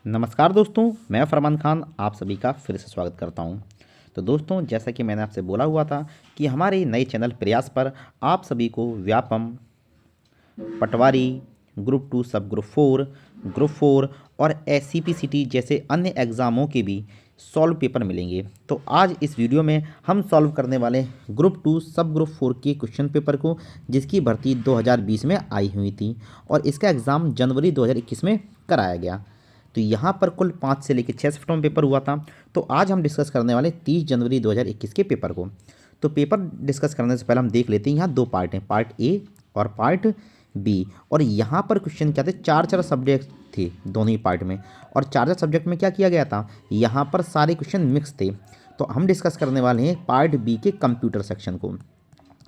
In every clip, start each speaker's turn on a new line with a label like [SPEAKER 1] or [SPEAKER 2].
[SPEAKER 1] नमस्कार दोस्तों, मैं फरमान खान आप सभी का फिर से स्वागत करता हूं। तो दोस्तों, जैसा कि मैंने आपसे बोला हुआ था कि हमारे नए चैनल प्रयास पर आप सभी को व्यापम, पटवारी, ग्रुप टू, सब ग्रुप फोर और SCPCT जैसे अन्य एग्ज़ामों के भी सॉल्व पेपर मिलेंगे। तो आज इस वीडियो में हम सॉल्व करने वाले ग्रुप टू सब ग्रुप फोर के क्वेश्चन पेपर को, जिसकी भर्ती 2020 में आई हुई थी और इसका एग्ज़ाम जनवरी 2021 में कराया गया। तो यहाँ पर कुल 5 से लेकर 6 शिफ्टों में पेपर हुआ था। तो आज हम डिस्कस करने वाले 30 जनवरी 2021 के पेपर को। तो पेपर डिस्कस करने से पहले हम देख लेते हैं, यहाँ दो पार्ट हैं, पार्ट ए और पार्ट बी। और यहाँ पर क्वेश्चन क्या थे, चार चार सब्जेक्ट थे दोनों ही पार्ट में, और चार चार सब्जेक्ट में क्या किया गया था, यहाँ पर सारे क्वेश्चन मिक्स थे। तो हम डिस्कस करने वाले हैं पार्ट बी के कंप्यूटर सेक्शन को।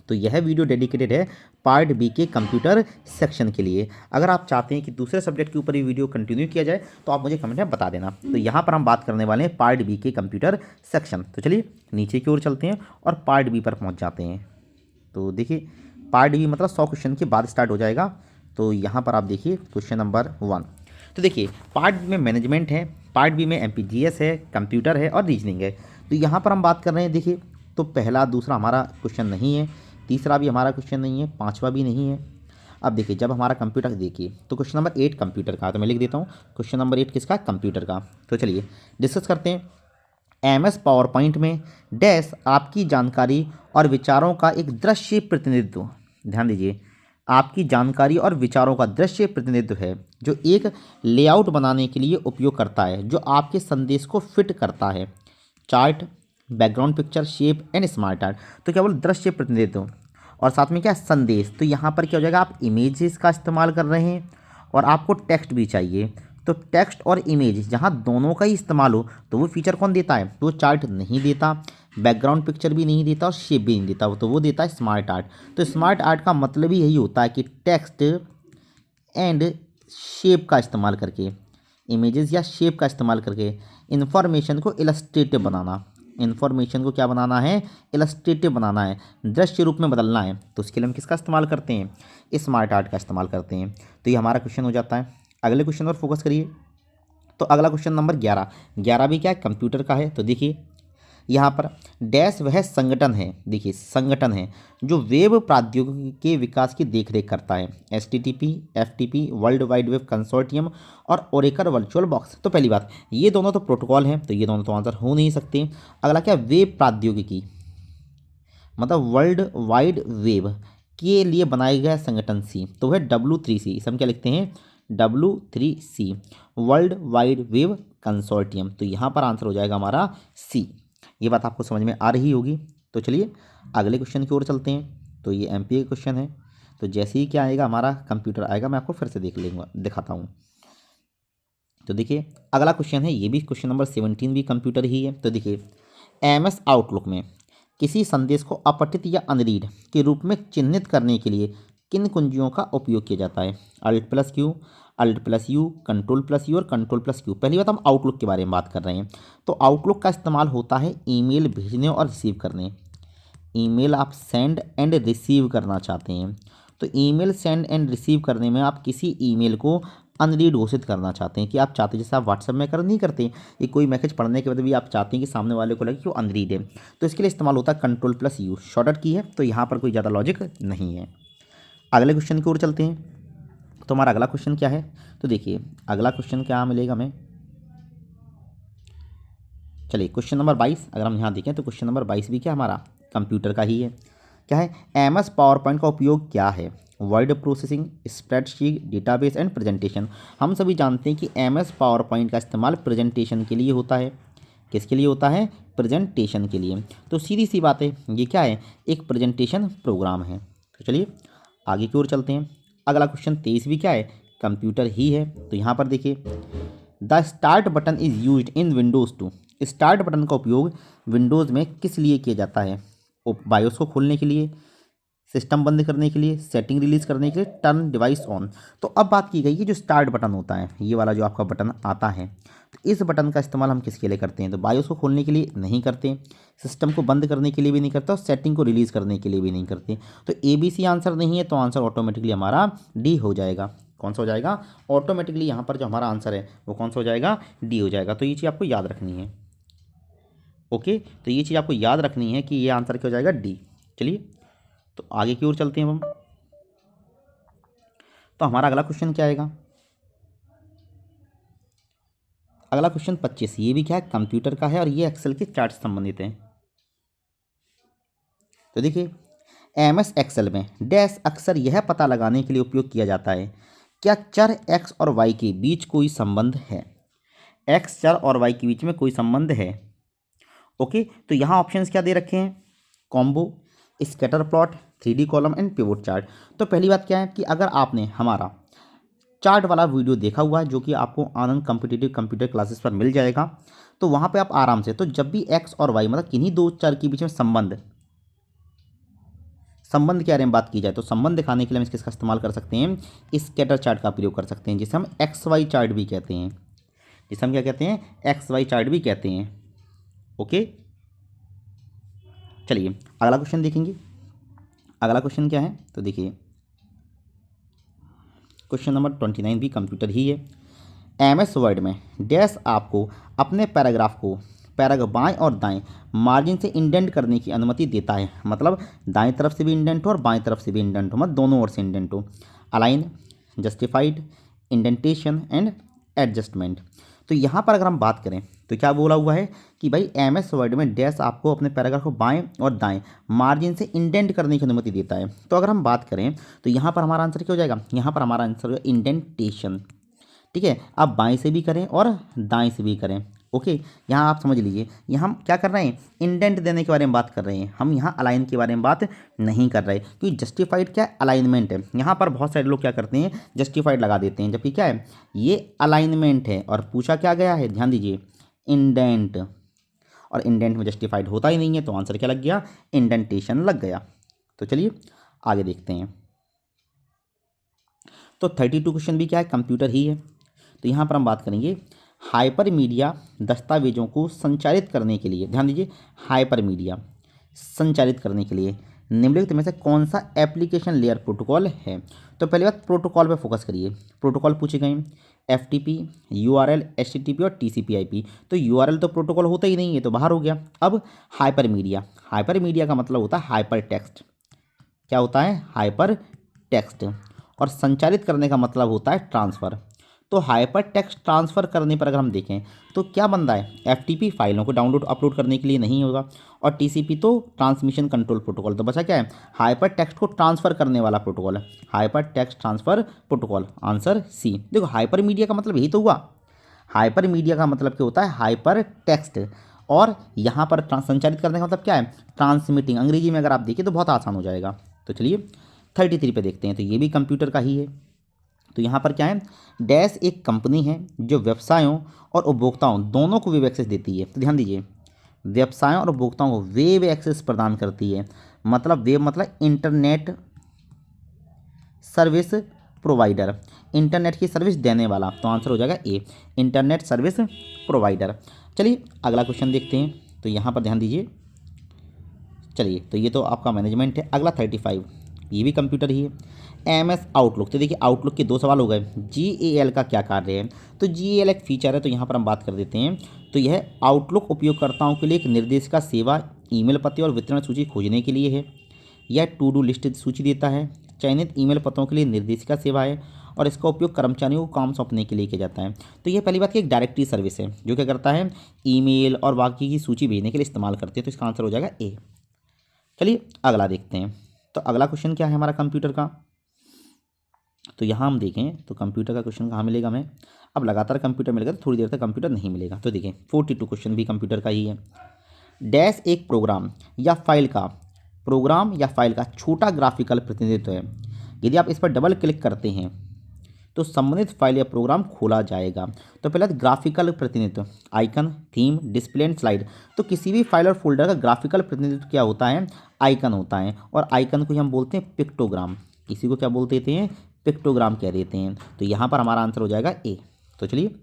[SPEAKER 1] तो यह वीडियो डेडिकेटेड है पार्ट बी के कंप्यूटर सेक्शन के लिए। अगर आप चाहते हैं कि दूसरे सब्जेक्ट के ऊपर ये वीडियो कंटिन्यू किया जाए तो आप मुझे कमेंट में बता देना। तो यहाँ पर हम बात करने वाले हैं पार्ट बी के कंप्यूटर सेक्शन। तो चलिए नीचे की ओर चलते हैं और पार्ट बी पर पहुँच जाते हैं। तो देखिए, पार्ट बी मतलब 100 क्वेश्चन के बाद स्टार्ट हो जाएगा। तो यहाँ पर आप देखिए क्वेश्चन नंबर 1। तो देखिए, पार्ट बी में मैनेजमेंट है, पार्ट बी में MPGS है, कंप्यूटर है और रीजनिंग है। तो यहाँ पर हम बात कर रहे हैं, देखिए, तो पहला दूसरा हमारा क्वेश्चन नहीं है, तीसरा भी हमारा क्वेश्चन नहीं है, पांचवा भी नहीं है। अब देखिए, जब हमारा कंप्यूटर, देखिए तो क्वेश्चन नंबर 8 कंप्यूटर का, तो मैं लिख देता हूँ क्वेश्चन नंबर 8 किसका, कंप्यूटर का। तो चलिए डिस्कस करते हैं। MS पावर पॉइंट में डैश आपकी जानकारी और विचारों का एक दृश्य प्रतिनिधित्व, ध्यान दीजिए, आपकी जानकारी और विचारों का दृश्य प्रतिनिधित्व है जो एक लेआउट बनाने के लिए उपयोग करता है, जो आपके संदेश को फिट करता है। Chart, background picture, shape and smart art. तो क्या बोल, दृश्य प्रतिनिधित्व और साथ में क्या, संदेश। तो यहाँ पर क्या हो जाएगा, आप इमेजेस का इस्तेमाल कर रहे हैं और आपको टेक्स्ट भी चाहिए। तो टेक्स्ट और इमेज जहाँ दोनों का ही इस्तेमाल हो तो वो फीचर कौन देता है, तो वो चार्ट नहीं देता, बैकग्राउंड पिक्चर भी नहीं देता और शेप भी नहीं देता, तो वो देता है स्मार्ट आर्ट। तो स्मार्ट आर्ट का मतलब ही यही होता है कि टेक्स्ट एंड शेप का इस्तेमाल करके, इमेजेस या शेप का इस्तेमाल करके इंफॉर्मेशन को इलस्ट्रेटिव बनाना। इन्फॉर्मेशन को क्या बनाना है, इलस्ट्रेटिव बनाना है, दृश्य रूप में बदलना है। तो उसके लिए हम किसका इस्तेमाल करते हैं, स्मार्ट आर्ट का इस्तेमाल करते हैं। तो ये हमारा क्वेश्चन हो जाता है। अगले क्वेश्चन पर फोकस करिए। तो अगला क्वेश्चन नंबर 11। 11 भी क्या है, कंप्यूटर का है। तो देखिए यहाँ पर डैश वह संगठन है, देखिए संगठन है जो वेब प्रौद्योगिकी के विकास की देखरेख करता है। HTTP, FTP, world wide web consortium और ओरेकल वर्चुअल बॉक्स। तो पहली बात, ये दोनों तो प्रोटोकॉल हैं, तो ये दोनों तो आंसर हो नहीं सकते। अगला क्या, वेब प्रौद्योगिकी मतलब वर्ल्ड वाइड वेब के लिए बनाया गया संगठन सी, तो वह W3C, इसे हम क्या लिखते हैं, W3C, world wide web consortium. तो यहाँ पर आंसर हो जाएगा हमारा सी। ये बात आपको समझ में आ रही होगी। तो चलिए अगले क्वेश्चन की ओर चलते हैं। तो ये MP का क्वेश्चन है। तो जैसे ही क्या आएगा, हमारा कंप्यूटर आएगा, मैं आपको फिर से दिखाता हूँ। तो देखिए अगला क्वेश्चन है, ये भी क्वेश्चन नंबर 17 भी कंप्यूटर ही है। तो देखिए, MS आउटलुक में किसी संदेश को अपठित या अनरीड के रूप में चिन्हित करने के लिए किन कुंजियों का उपयोग किया जाता है, Alt+Q, Alt+U, Ctrl+U और Ctrl+Q। पहली बात, हम आउटलुक के बारे में बात कर रहे हैं। तो आउटलुक का इस्तेमाल होता है ईमेल भेजने और रिसीव करने। ईमेल आप सेंड एंड रिसीव करना चाहते हैं, तो ईमेल सेंड एंड रिसीव करने में आप किसी ईमेल को अनरीड घोषित करना चाहते हैं, कि आप चाहते हैं, जैसे आप व्हाट्सएप में नहीं करते कि कोई मैसेज पढ़ने के बाद भी आप चाहते हैं कि सामने वाले को लगे कि वो अनरीड है, तो इसके लिए इस्तेमाल होता है Ctrl+U, शॉर्टकट की है। तो यहाँ पर कोई ज़्यादा लॉजिक नहीं है। अगले क्वेश्चन की ओर चलते हैं। तो हमारा अगला क्वेश्चन क्या है, तो देखिए अगला क्वेश्चन क्या मिलेगा हमें, चलिए क्वेश्चन नंबर 22। अगर हम यहाँ देखें तो क्वेश्चन नंबर 22 भी क्या हमारा कंप्यूटर का ही है। क्या है, MS पावर पॉइंट का उपयोग क्या है, word processing, spreadsheet, database and presentation. हम सभी जानते हैं कि MS पावर पॉइंट का इस्तेमाल प्रेजेंटेशन के लिए होता है। किसके लिए होता है, प्रेजेंटेशन के लिए। तो सीधी सी बात है, ये क्या है, एक प्रेजेंटेशन प्रोग्राम है। तो चलिए आगे की ओर चलते हैं। अगला क्वेश्चन 23 भी क्या है, कंप्यूटर ही है। तो यहाँ पर देखिए, the start button is use in Windows 2। Start button का उपयोग विंडोज़ में किस लिए किया जाता है, बायोस को खोलने के लिए, सिस्टम बंद करने के लिए, सेटिंग रिलीज करने के लिए, टर्न डिवाइस ऑन। तो अब बात की गई कि जो स्टार्ट बटन होता है, ये वाला जो आपका बटन आता है, तो इस बटन का इस्तेमाल हम किसके लिए करते हैं, तो बायोस को खोलने के लिए नहीं करते, सिस्टम को बंद करने के लिए भी नहीं करते और सेटिंग को रिलीज़ करने के लिए भी नहीं करते। तो ABC आंसर नहीं है, तो आंसर ऑटोमेटिकली हमारा D हो जाएगा। कौन सा हो जाएगा, ऑटोमेटिकली यहाँ पर जो हमारा आंसर है वो कौन सा हो जाएगा, डी हो जाएगा। तो ये चीज़ आपको याद रखनी है। ओके, तो ये चीज़ आपको याद रखनी है कि ये आंसर क्या हो जाएगा, डी। चलिए तो आगे की ओर चलते हैं हम। तो हमारा अगला क्वेश्चन क्या आएगा, अगला क्वेश्चन 25, ये भी क्या है, कंप्यूटर का है और ये एक्सेल के चार्ट से संबंधित है। तो देखिए, एमएस एक्सेल में डैश अक्सर यह पता लगाने के लिए उपयोग किया जाता है क्या चर एक्स और वाई के बीच कोई संबंध है। एक्स चर और वाई के बीच में कोई संबंध है। ओके, तो यहाँ ऑप्शंस क्या दे रखे हैं, combo, scatter plot, 3D column and pivot chart. तो पहली बात क्या है कि अगर आपने हमारा चार्ट वाला वीडियो देखा हुआ है जो कि आपको आनंद कॉम्पिटिटिव कंप्यूटर क्लासेस पर मिल जाएगा, तो वहाँ पे आप आराम से, तो जब भी एक्स और वाई मतलब किन्हीं दो चर के बीच में संबंध के बारे में बात की जाए, तो संबंध दिखाने के लिए हम इसका इस्तेमाल कर सकते हैं, स्कैटर चार्ट का प्रयोग कर सकते हैं, जिसे हम एक्स वाई चार्ट भी कहते हैं, जिसे हम क्या कहते हैं, एक्स वाई चार्ट भी कहते हैं। ओके, चलिए अगला क्वेश्चन देखेंगे। अगला क्वेश्चन क्या है, तो देखिए क्वेश्चन नंबर 29 भी कंप्यूटर ही है। एमएस वर्ड में डैश आपको अपने पैराग्राफ को पैराग्राफ बाएं और दाएं मार्जिन से इंडेंट करने की अनुमति देता है, मतलब दाएं तरफ से भी इंडेंट हो और बाएं तरफ से भी इंडेंट हो, मतलब दोनों ओर से इंडेंट हो। Align, justified, indentation and adjustment. तो यहाँ पर अगर हम बात करें तो क्या बोला हुआ है कि भाई एमएस वर्ड में डैश आपको अपने पैराग्राफ को बाएं और दाएं मार्जिन से इंडेंट करने की अनुमति देता है। तो अगर हम बात करें तो यहाँ पर हमारा आंसर क्या हो जाएगा, यहाँ पर हमारा आंसर होगा इंडेंटेशन। ठीक है, आप बाएं से भी करें और दाएं से भी करें। ओके, यहाँ आप समझ लीजिए, यहाँ हम क्या कर रहे हैं, इंडेंट देने के बारे में बात कर रहे हैं, हम यहाँ अलाइन के बारे में बात नहीं कर रहे, क्योंकि जस्टिफाइड क्या है, अलाइनमेंट है। यहाँ पर बहुत सारे लोग क्या करते हैं, जस्टिफाइड लगा देते हैं, जबकि क्या है, ये अलाइनमेंट है। और पूछा क्या गया है, ध्यान दीजिए, इंडेंट, और इंडेंट में जस्टिफाइड होता ही नहीं है, तो आंसर क्या लग गया, इंडेंटेशन लग गया। तो चलिए आगे देखते हैं। तो 32 क्वेश्चन भी क्या है, कंप्यूटर ही है। तो यहाँ पर हम बात करेंगे हाइपर मीडिया दस्तावेजों को संचालित करने के लिए, ध्यान दीजिए, हाइपर मीडिया संचालित करने के लिए निम्नलिखित में से कौन सा एप्लीकेशन लेयर प्रोटोकॉल है। तो पहली बात प्रोटोकॉल पे फोकस करिए। प्रोटोकॉल पूछे गए, FTP, URL, HTTP और TCP/IP। तो URL तो प्रोटोकॉल होता ही नहीं है, तो बाहर हो गया। अब हाइपर मीडिया, हाइपर मीडिया का मतलब होता है हाइपर टेक्स्ट। क्या होता है, हाइपर टेक्स्ट। और संचालित करने का मतलब होता है ट्रांसफ़र। तो हाइपर टेक्स्ट ट्रांसफ़र करने पर अगर हम देखें तो क्या बन रहा है, FTP फाइलों को डाउनलोड अपलोड करने के लिए नहीं होगा, और TCP तो ट्रांसमिशन कंट्रोल प्रोटोकॉल। तो बचा क्या है, हाइपर टेक्स्ट को ट्रांसफ़र करने वाला प्रोटोकॉल है, hypertext transfer protocol, answer C. देखो हाइपर मीडिया का मतलब यही तो हुआ, हाइपर मीडिया का मतलब क्या होता है, हाइपर टेक्स्ट। और यहाँ पर संचालित करने का मतलब क्या है, ट्रांसमिटिंग। अंग्रेजी में अगर आप देखिए तो बहुत आसान हो जाएगा। तो चलिए 33 पे देखते हैं, तो ये भी कंप्यूटर का ही है। तो यहाँ पर क्या है, डैश एक कंपनी है जो व्यवसायों और उपभोक्ताओं दोनों को वेब एक्सेस देती है। तो ध्यान दीजिए, व्यवसायों और उपभोक्ताओं को वेब एक्सेस प्रदान करती है, मतलब वेब मतलब इंटरनेट सर्विस प्रोवाइडर, इंटरनेट की सर्विस देने वाला। तो आंसर हो जाएगा ए, इंटरनेट सर्विस प्रोवाइडर। चलिए अगला क्वेश्चन देखते हैं। तो यहाँ पर ध्यान दीजिए, चलिए तो ये तो आपका मैनेजमेंट है। अगला 35, ये भी कंप्यूटर ही है। MS outlook. तो देखिए आउटलुक के दो सवाल हो गए। GAL का क्या कार्य है, तो GAL एक फीचर है, तो यहाँ पर हम बात कर देते हैं। तो यह आउटलुक उपयोगकर्ताओं के लिए एक निर्देशिका सेवा, ईमेल पते और वितरण सूची खोजने के लिए है। यह टू डू लिस्ट सूची देता है, चयनित ईमेल पतों के लिए निर्देशिका सेवा है, और इसका उपयोग कर्मचारियों को काम सौंपने के लिए किया जाता है। तो यह पहली बात की एक डायरेक्टरी सर्विस है जो क्या करता है, ईमेल और बाकी की सूची भेजने के लिए इस्तेमाल करती है। तो इसका आंसर हो जाएगा ए। चलिए अगला देखते हैं। तो अगला क्वेश्चन क्या है हमारा कंप्यूटर का, तो यहाँ हम देखें तो कंप्यूटर का क्वेश्चन कहाँ मिलेगा हमें, अब लगातार कंप्यूटर मिलेगा तो थोड़ी देर तक कंप्यूटर नहीं मिलेगा। तो देखें 42 क्वेश्चन भी कंप्यूटर का ही है। डैश एक प्रोग्राम या फाइल का छोटा ग्राफिकल प्रतिनिधित्व है। यदि आप इस पर डबल क्लिक करते हैं तो संबंधित फाइल या प्रोग्राम खोला जाएगा। तो पहले ग्राफिकल प्रतिनिधित्व, icon, theme, display and slide. तो किसी भी फाइल और फोल्डर का ग्राफिकल प्रतिनिधित्व क्या होता है, आइकन होता है, और आइकन को हम बोलते हैं पिक्टोग्राम। किसी को क्या बोल देते हैं, पिक्टोग्राम कह देते हैं। तो यहाँ पर हमारा आंसर हो जाएगा ए। तो चलिए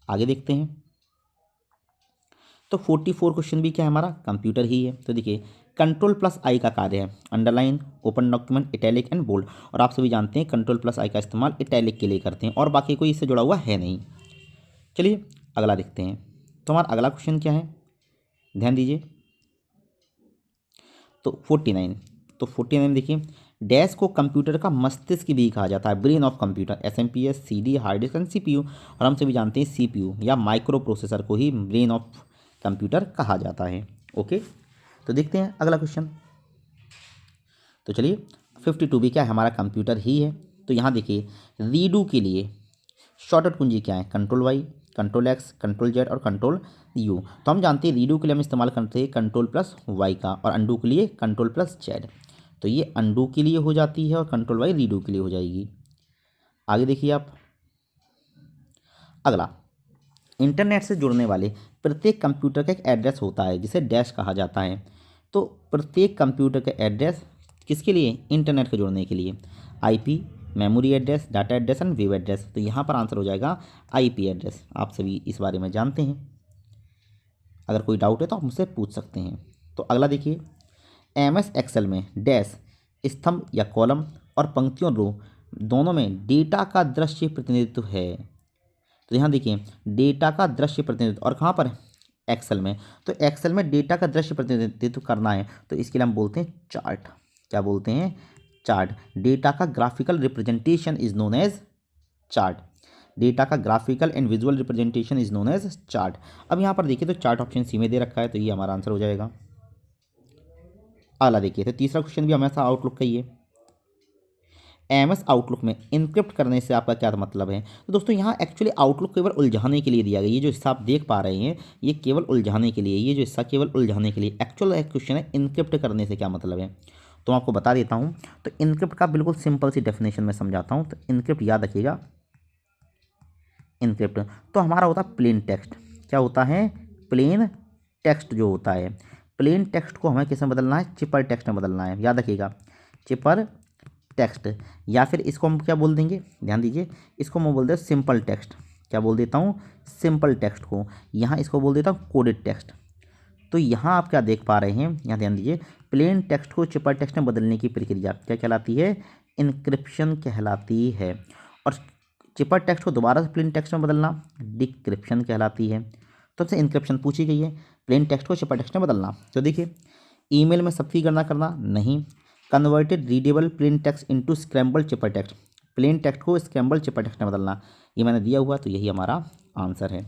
[SPEAKER 1] आगे देखते हैं। तो 44 क्वेश्चन भी क्या है हमारा, कंप्यूटर ही है। तो देखिए कंट्रोल प्लस आई का कार्य है underline, open document, italic and bold. और आप सभी जानते हैं कंट्रोल प्लस आई का इस्तेमाल इटैलिक के लिए करते हैं और बाकी कोई इससे जुड़ा हुआ है नहीं। चलिए अगला देखते हैं। तो हमारा अगला क्वेश्चन क्या है, ध्यान दीजिए। तो 49, तो 49 देखिए, डैश को कंप्यूटर का मस्तिष्क भी कहा जाता है, brain of computer, SMPS, CD, hard disk and CPU. और हम सभी जानते हैं सीपीयू या माइक्रो प्रोसेसर को ही ब्रेन ऑफ कंप्यूटर कहा जाता है। ओके, तो देखते हैं अगला क्वेश्चन। तो चलिए 52 भी क्या है, हमारा कंप्यूटर ही है। तो यहाँ देखिए रीडू के लिए शॉर्टकट कुंजी क्या है, control Y, control X, control Z और कंट्रोल यू। तो हम जानते हैं रीडू के लिए हम इस्तेमाल करते हैं कंट्रोल प्लस वाई का, और अंडू के लिए कंट्रोल प्लस जेड। तो ये अंडू के लिए हो जाती है और कंट्रोल वाई रीडू के लिए हो जाएगी। आगे देखिए आप अगला, इंटरनेट से जुड़ने वाले प्रत्येक कंप्यूटर का एक एड्रेस होता है जिसे डैश कहा जाता है। तो प्रत्येक कंप्यूटर का एड्रेस किसके लिए, इंटरनेट के जुड़ने के लिए, IP, memory address, data address and web address. तो यहाँ पर आंसर हो जाएगा आईपी एड्रेस। आप सभी इस बारे में जानते हैं, अगर कोई डाउट है तो आप मुझसे पूछ सकते हैं। तो अगला देखिए, एमएस एक्सेल में डैश स्तंभ या कॉलम और पंक्तियों रो दोनों में डेटा का दृश्य प्रतिनिधित्व है। तो यहाँ देखिए डेटा का दृश्य प्रतिनिधित्व, और कहाँ पर, एक्सेल में। तो एक्सेल में डेटा का दृश्य प्रतिनिधित्व करना है तो इसके लिए हम बोलते हैं चार्ट। क्या बोलते हैं, चार्ट। डेटा का graphical representation is known as chart. Data का graphical and visual representation is known as chart. अब यहाँ पर देखिए तो चार्ट ऑप्शन सी में दे रखा है, तो ये हमारा आंसर हो जाएगा। अगला देखिए, तो तीसरा क्वेश्चन भी हमेशा आउटलुक का ही है। एमएस आउटलुक में इनक्रिप्ट करने से आपका क्या मतलब है। तो दोस्तों यहाँ एक्चुअली आउटलुक केवल उलझाने के लिए दिया गया है। ये जो हिस्सा आप देख पा रहे हैं ये केवल उलझाने के लिए, ये जो हिस्सा केवल उलझाने के लिए। एक्चुअल क्वेश्चन है इनक्रिप्ट करने से क्या मतलब है, तो मैं आपको बता देता हूँ। तो इनक्रिप्ट का बिल्कुल सिंपल सी डेफिनेशन में समझाता हूँ। तो इनक्रिप्ट याद रखिएगा, इनक्रिप्ट तो हमारा होता है प्लेन टेक्स्ट। क्या होता है, प्लेन टेक्स्ट जो होता है। प्लेन टेक्स्ट को हमें किस में बदलना है, चिपर टेक्स्ट में बदलना है। याद रखिएगा चिपर टेक्स्ट, या फिर इसको हम क्या बोल देंगे, ध्यान दीजिए, इसको मैं बोल देता सिंपल टेक्स्ट। क्या बोल देता हूँ, सिंपल टेक्स्ट को। यहाँ इसको बोल देता हूँ कोडेड टेक्स्ट। तो यहाँ आप क्या देख पा रहे हैं, यहाँ ध्यान दीजिए, प्लेन टेक्स्ट को चिपर टेक्स्ट में बदलने की प्रक्रिया क्या कहलाती है, इनक्रिप्शन कहलाती है। और चिपर टेक्स्ट को दोबारा से प्लेन टेक्स्ट में बदलना डिक्रिप्शन कहलाती है। तो हमसे इनक्रिप्शन पूछी गई है, प्लेन टेक्स्ट को चिपर टेक्स्ट में बदलना। तो देखिए ईमेल में सबकी गणना करना नहीं, converted readable plain text into scramble cheaper text, plain text को स्क्रैम्बल चिपर टेक्स्ट में बदलना, ये मैंने दिया हुआ, तो यही हमारा आंसर है।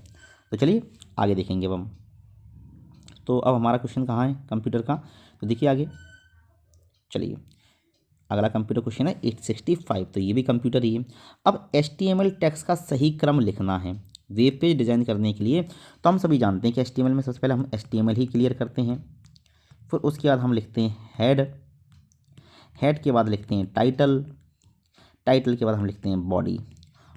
[SPEAKER 1] तो चलिए आगे देखेंगे अब हम। तो अब हमारा क्वेश्चन कहाँ है कंप्यूटर का, तो देखिए आगे चलिए अगला कंप्यूटर क्वेश्चन है 865। तो ये भी कंप्यूटर ही है। अब HTML टेक्स्ट का सही क्रम लिखना है वेब पेज डिज़ाइन करने के लिए। तो हम सभी जानते हैं कि HTML में सबसे पहले हम HTML ही क्लियर करते हैं, फिर उसके बाद हम लिखते हैं हेड, हेड के बाद लिखते हैं टाइटल, टाइटल के बाद हम लिखते हैं बॉडी,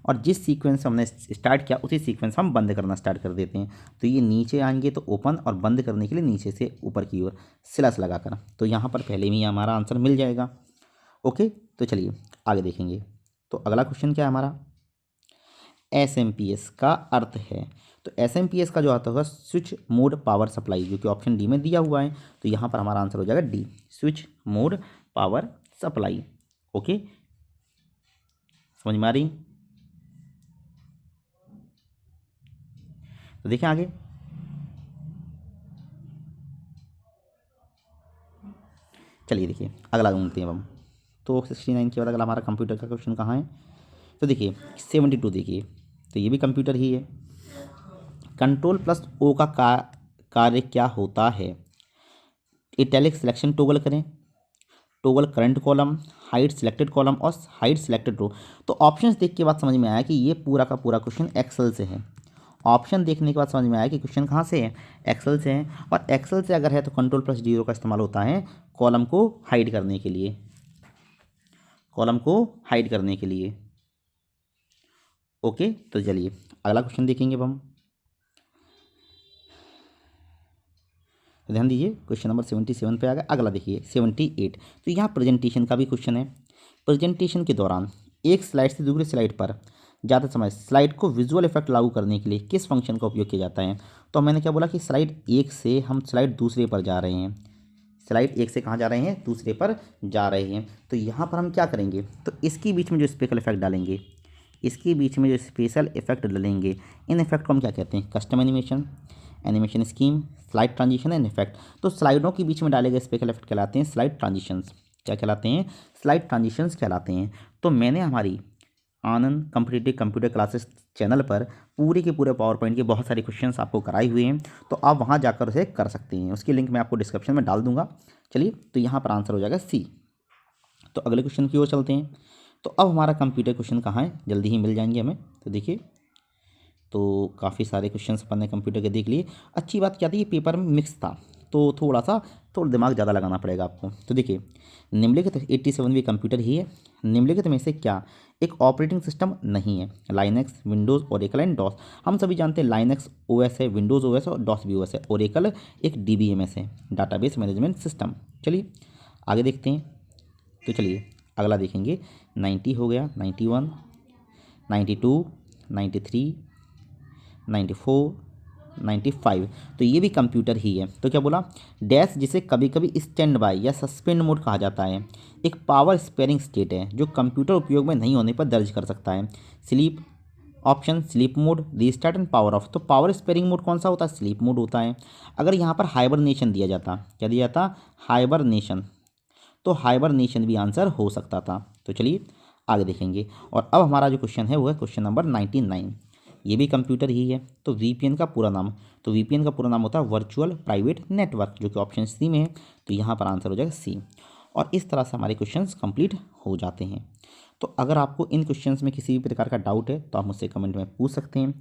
[SPEAKER 1] और जिस सीक्वेंस से हमने स्टार्ट किया उसी सीक्वेंस हम बंद करना स्टार्ट कर देते हैं। तो ये नीचे आएंगे तो ओपन, और बंद करने के लिए नीचे से ऊपर की ओर स्लैश लगाकर। तो यहाँ पर पहले ही हमारा आंसर मिल जाएगा। ओके, तो चलिए आगे देखेंगे। तो अगला क्वेश्चन क्या है हमारा, SMPS का अर्थ है। तो SMPS का जो आता होगा स्विच मोड पावर सप्लाई, जो कि ऑप्शन डी में दिया हुआ है। तो यहाँ पर हमारा आंसर हो जाएगा D, switch mode power supply. Okay, समझ में आ रही। तो देखें आगे, चलिए देखिए अगला ढूंढते हैं हम। तो 69 के बाद अगला हमारा कंप्यूटर का क्वेश्चन कहाँ है, तो देखिए 72 देखिए, तो ये भी कंप्यूटर ही है। कंट्रोल प्लस ओ का कार्य क्या होता है, इटैलिक सिलेक्शन टोगल करें, toggle current column, hide selected column और हाइड सिलेक्टेड रो। तो ऑप्शंस देख के बाद समझ में आया कि ये पूरा का पूरा क्वेश्चन एक्सेल से है। ऑप्शन देखने के बाद समझ में आया कि क्वेश्चन कहाँ से है, एक्सेल से है। और एक्सेल से अगर है तो कंट्रोल प्लस जीरो का इस्तेमाल होता है कॉलम को हाइड करने के लिए, कॉलम को हाइड करने के लिए। ओके, तो चलिए अगला क्वेश्चन देखेंगे अब हम। तो ध्यान दीजिए क्वेश्चन नंबर 77 पे आ गया। अगला देखिए 78। तो यहाँ प्रेजेंटेशन का भी क्वेश्चन है। प्रेजेंटेशन के दौरान एक स्लाइड से दूसरी स्लाइड पर ज़्यादा समय स्लाइड को विजुअल इफेक्ट लागू करने के लिए किस फंक्शन का उपयोग किया जाता है। तो मैंने क्या बोला कि स्लाइड एक से हम स्लाइड दूसरे पर जा रहे हैं, स्लाइड एक से कहाँ जा रहे हैं, दूसरे पर जा रहे हैं। तो यहाँ पर हम क्या करेंगे, तो इसके बीच में जो स्पेशल इफेक्ट डालेंगे, इसके बीच में जो स्पेशल इफेक्ट डालेंगे, इन इफेक्ट को हम क्या कहते हैं, custom animation, animation scheme, slide transition and effect. तो स्लाइडों के बीच में डाले गए स्पेशल इफेक्ट कहलाते हैं स्लाइड ट्रांजिशंस। क्या कहलाते हैं, स्लाइड ट्रांजिशंस कहलाते हैं। तो मैंने हमारी आनंद कॉम्पिटिटिव कंप्यूटर क्लासेस चैनल पर पूरे के पूरे पावर पॉइंट के बहुत सारे क्वेश्चंस आपको कराए हुए हैं, तो आप वहां जाकर उसे कर सकते हैं। उसकी लिंक मैं आपको डिस्क्रिप्शन में डाल दूंगा। चलिए, तो यहाँ पर आंसर हो जाएगा सी। तो अगले क्वेश्चन की ओर चलते हैं। तो अब हमारा कंप्यूटर क्वेश्चन कहाँ है, जल्दी ही मिल जाएंगे हमें। तो देखिए, तो काफ़ी सारे क्वेश्चंस अपन ने कंप्यूटर के देख लिए। अच्छी बात क्या थी, ये पेपर में मिक्स था, तो थोड़ा दिमाग ज़्यादा लगाना पड़ेगा आपको। तो देखिए, निम्नलिखित 87 भी कंप्यूटर ही है। निम्नलिखित में से क्या एक ऑपरेटिंग सिस्टम नहीं है, Linux, Windows, Oracle and DOS. हम सभी जानते हैं लाइनक्स ओएस है, विंडोज़ ओएस है और डॉस भी ओएस है। ओरेकल एक डीबीएमएस है, डाटाबेस मैनेजमेंट सिस्टम। चलिए आगे देखते हैं। तो चलिए अगला देखेंगे। 90 हो गया, 91, 92, 93, 94, 95। तो ये भी कंप्यूटर ही है। तो क्या बोला, डैश जिसे कभी कभी स्टैंड बाय या सस्पेंड मोड कहा जाता है, एक पावर स्पेयरिंग स्टेट है जो कंप्यूटर उपयोग में नहीं होने पर दर्ज कर सकता है। Sleep option, sleep mode, restart and power of. तो पावर स्पेयरिंग मोड कौन सा होता है, स्लीप मोड होता है। अगर यहाँ पर हाइबरनेशन दिया जाता, क्या दिया जाता, हाइबरनेशन, तो हाइबरनेशन भी आंसर हो सकता था। तो चलिए आगे देखेंगे। और अब हमारा जो क्वेश्चन है वो है क्वेश्चन नंबर 99। ये भी कंप्यूटर ही है। तो वीपीएन का पूरा नाम, तो वीपीएन का पूरा नाम होता है वर्चुअल प्राइवेट नेटवर्क, जो कि ऑप्शन सी में है। तो यहाँ पर आंसर हो जाएगा सी। और इस तरह से हमारे क्वेश्चंस कंप्लीट हो जाते हैं। तो अगर आपको इन क्वेश्चंस में किसी भी प्रकार का डाउट है तो आप मुझसे कमेंट में पूछ सकते हैं।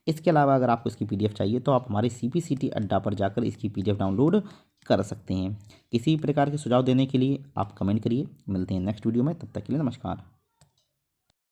[SPEAKER 1] इसके अलावा अगर आपको इसकी पीडीएफ चाहिए तो आप हमारे CPCT अड्डा पर जाकर इसकी पीडीएफ डाउनलोड कर सकते हैं। किसी भी प्रकार के सुझाव देने के लिए आप कमेंट करिए। मिलते हैं नेक्स्ट वीडियो में, तब तक के लिए नमस्कार।